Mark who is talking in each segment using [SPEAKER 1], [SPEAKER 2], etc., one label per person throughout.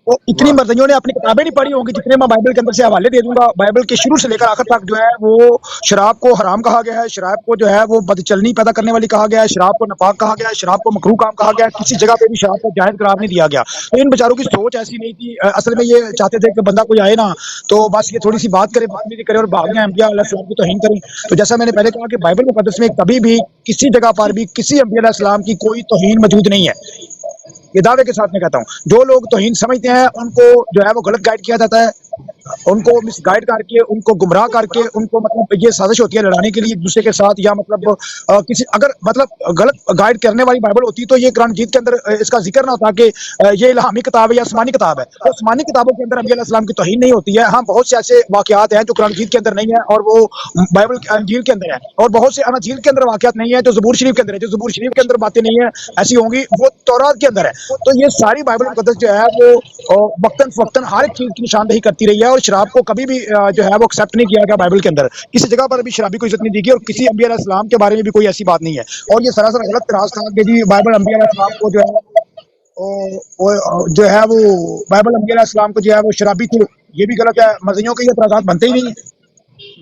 [SPEAKER 1] वो इतनी मर्जियों ने अपनी किताबें नहीं पढ़ी होंगी जितने मैं बाइबल के अंदर से हवाले दे दूंगा। बाइबल के शुरू से लेकर आखिर तक जो है वो शराब को हराम कहा गया है, शराब को जो है वो बदचलनी पैदा करने वाली कहा गया है, शराब को नापाक कहा गया है, शराब को मकरूह काम कहा गया है, किसी जगह पे भी शराब को जायज करार नहीं दिया गया। तो इन बेचारों की सोच ऐसी नहीं थी। असल में ये चाहते थे कि बंदा कोई आए ना तो बस ये थोड़ी सी बात करे, बदतमीजी करे और भाग जाए, अंबिया अलैहिस्सलाम की तौहीन करें। तो जैसा मैंने पहले कहा कि बाइबल मुकद्दस में कभी भी किसी जगह पर भी किसी अंबिया अलैहिस्सलाम की कोई तौहीन मौजूद नहीं है। ये दावे के साथ मैं कहता हूँ, जो लोग तौहीन समझते हैं उनको जो है वो गलत गाइड किया जाता है, उनको मिस गाइड करके, उनको गुमराह करके, उनको मतलब ये साजिश होती है लड़ाने के लिए एक दूसरे के साथ, या मतलब किसी अगर मतलब गलत गाइड करने वाली बाइबल होती तो ये कुरान मजीद के अंदर इसका जिक्र ना होता कि ये इल्हामी किताब है या आसमानी किताब है। तो आसमानी किताबों के अंदर अंबिया अलैहिस्सलाम की तौहीन नहीं होती है। हाँ, बहुत से ऐसे वाकयात हैं जो कुरान मजीद के अंदर नहीं है और वो बाइबल अंजील के अंदर है, और बहुत से अनाजील के अंदर वाकयात नहीं है जो ज़बूर शरीफ के अंदर है। जो ज़बूर शरीफ के अंदर बातें नहीं है ऐसी होंगी वो तौरात के अंदर है। तो ये सारी बाइबल मुकद्दस जो है वो वक्तन फक्तन हर एक चीज की निशानदेही करती रही है, और शराब को कभी भी जो है वो एक्सेप्ट नहीं किया गया बाइबल के अंदर। किसी जगह पर भी शराबी को इज्जत नहीं दी गई, और किसी अंबिया अलैहिस्सलाम के बारे में भी कोई ऐसी बात नहीं है। और ये सरासर गलत तराज था कि जी बाइबल अंबिया अलैहिस्सलाम को जो है जो है वो बाइबल अंबिया अलैहिस्सलाम को जो है वो शराबी थी, ये भी गलत है। मज़हबियों के ये एतराज़ात बनते ही नहीं है।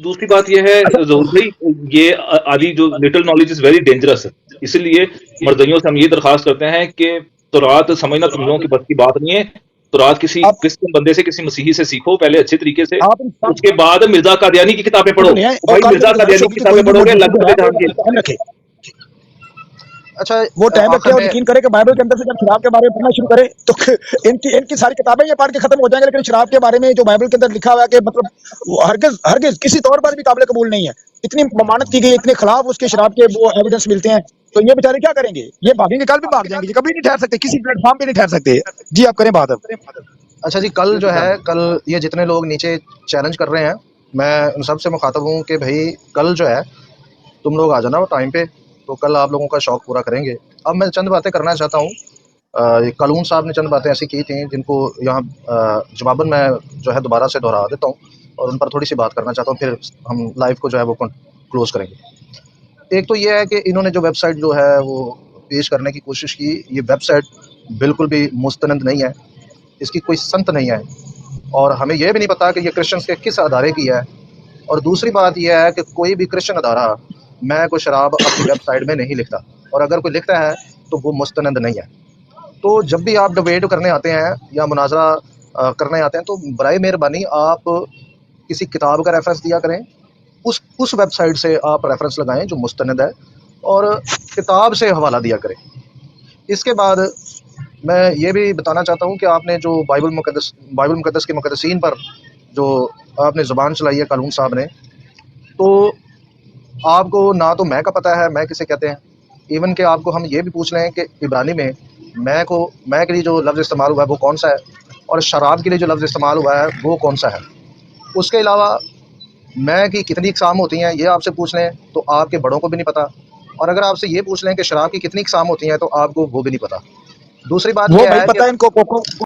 [SPEAKER 2] दूसरी बात यह
[SPEAKER 1] अच्छा,
[SPEAKER 2] है जहूर भाई, ये आदि जो little knowledge is very dangerous है। इसलिए मर्दइयों से हम ये दरखास्त करते हैं कि तौरात समझना तुम लोगों की बस की बात नहीं है। तौरात किसी
[SPEAKER 1] आप
[SPEAKER 2] क्रिश्चियन बंदे से, किसी मसीही से सीखो पहले अच्छे तरीके से,
[SPEAKER 1] आप
[SPEAKER 2] उसके बाद मिर्जा कादियानी की किताबें पढ़ो।
[SPEAKER 1] ले आए, और
[SPEAKER 2] भाई
[SPEAKER 1] कल
[SPEAKER 2] मिर्जा
[SPEAKER 1] मेरी गुजारिश
[SPEAKER 2] कादियानी की
[SPEAKER 1] होगी कि
[SPEAKER 2] किताबें
[SPEAKER 1] कोई भी
[SPEAKER 2] पढ़ोगे
[SPEAKER 1] मौजूद
[SPEAKER 2] लग
[SPEAKER 1] जो है
[SPEAKER 2] बदले जान
[SPEAKER 1] वो
[SPEAKER 2] के।
[SPEAKER 1] टाइम रखे,
[SPEAKER 3] अच्छा,
[SPEAKER 1] वो टाइम रखे
[SPEAKER 3] आखिर
[SPEAKER 1] और
[SPEAKER 3] में
[SPEAKER 1] यकीन करे कि बाइबल के अंदर से जब शराब के बारे में पढ़ना शुरू करे तो इनकी इनकी सारी किताबें ये पढ़ के खत्म हो जाएंगे, लेकिन शराब के बारे में जो बाइबल के अंदर लिखा हुआ है कि मतलब वो हरगिज हरगिज किसी तौर पर भी काबिल कबूल नहीं है। इतनी ममानत की गई, इतने खिलाफ उसके शराब के वो एविडेंस मिलते हैं, तो ये बेचारे क्या करेंगे? ये भागेंगे, कल भी भाग जाएंगे जी, कभी नहीं ठहर सकते, किसी प्लेटफॉर्म पे नहीं ठहर सकते। जी आप करें बात अब।
[SPEAKER 3] अच्छा जी, कल जो है, कल ये जितने लोग नीचे चैलेंज कर रहे हैं, मैं उन सब से मुखातब हूँ कि भाई कल जो है तुम लोग आ जाना वो टाइम पे, तो कल आप लोगों का शौक पूरा करेंगे। अब मैं चंद बातें करना चाहता हूँ। ये कलून साहब ने चंद बातें ऐसी की थी जिनको यहाँ जवाबन मैं जो है दोबारा से दोहरा देता हूँ, और उन पर थोड़ी सी बात करना चाहता हूँ, फिर हम लाइव को जो है वो क्लोज करेंगे। एक तो ये है कि इन्होंने जो वेबसाइट जो है वो पेश करने की कोशिश की, ये वेबसाइट बिल्कुल भी मुस्तनद नहीं है, इसकी कोई संत नहीं है, और हमें यह भी नहीं पता कि ये क्रिश्चियंस के किस अदारे की है। और दूसरी बात यह है कि कोई भी क्रिश्चियन अदारा मैं कोई शराब अपनी वेबसाइट में नहीं लिखता, और अगर कोई लिखता है तो वो मुस्तनद नहीं है। तो जब भी आप डिबेट करने आते हैं या मुनाजरा करने आते हैं तो बराए मेहरबानी आप किसी किताब का रेफरेंस दिया करें, उस वेबसाइट से आप रेफरेंस लगाएं जो मुस्तनद है, और किताब से हवाला दिया करें। इसके बाद मैं ये भी बताना चाहता हूँ कि आपने जो बाइबल मुकद्दस के मुकद्दसीन पर जो आपने ज़ुबान चलाई है कानून साहब ने, तो आपको ना तो मैं का पता है मैं किसे कहते हैं। इवन कि आपको हम ये भी पूछ लें कि इब्रानी में मैं के लिए जो लफ्ज़ इस्तेमाल हुआ है वो कौन सा है, और शराब के लिए जो लफ्ज़ इस्तेमाल हुआ है वो कौन सा है। उसके अलावा मैं की कितनी इकसाम होती हैं ये आपसे पूछ लें तो आपके बड़ों को भी नहीं पता, और अगर आपसे ये पूछ लें कि शराब की कितनी इकसाम होती हैं तो आपको वो भी नहीं पता। दूसरी बात
[SPEAKER 1] वो
[SPEAKER 3] यह
[SPEAKER 1] भाई
[SPEAKER 3] है
[SPEAKER 1] पता
[SPEAKER 3] कि
[SPEAKER 1] है इनको,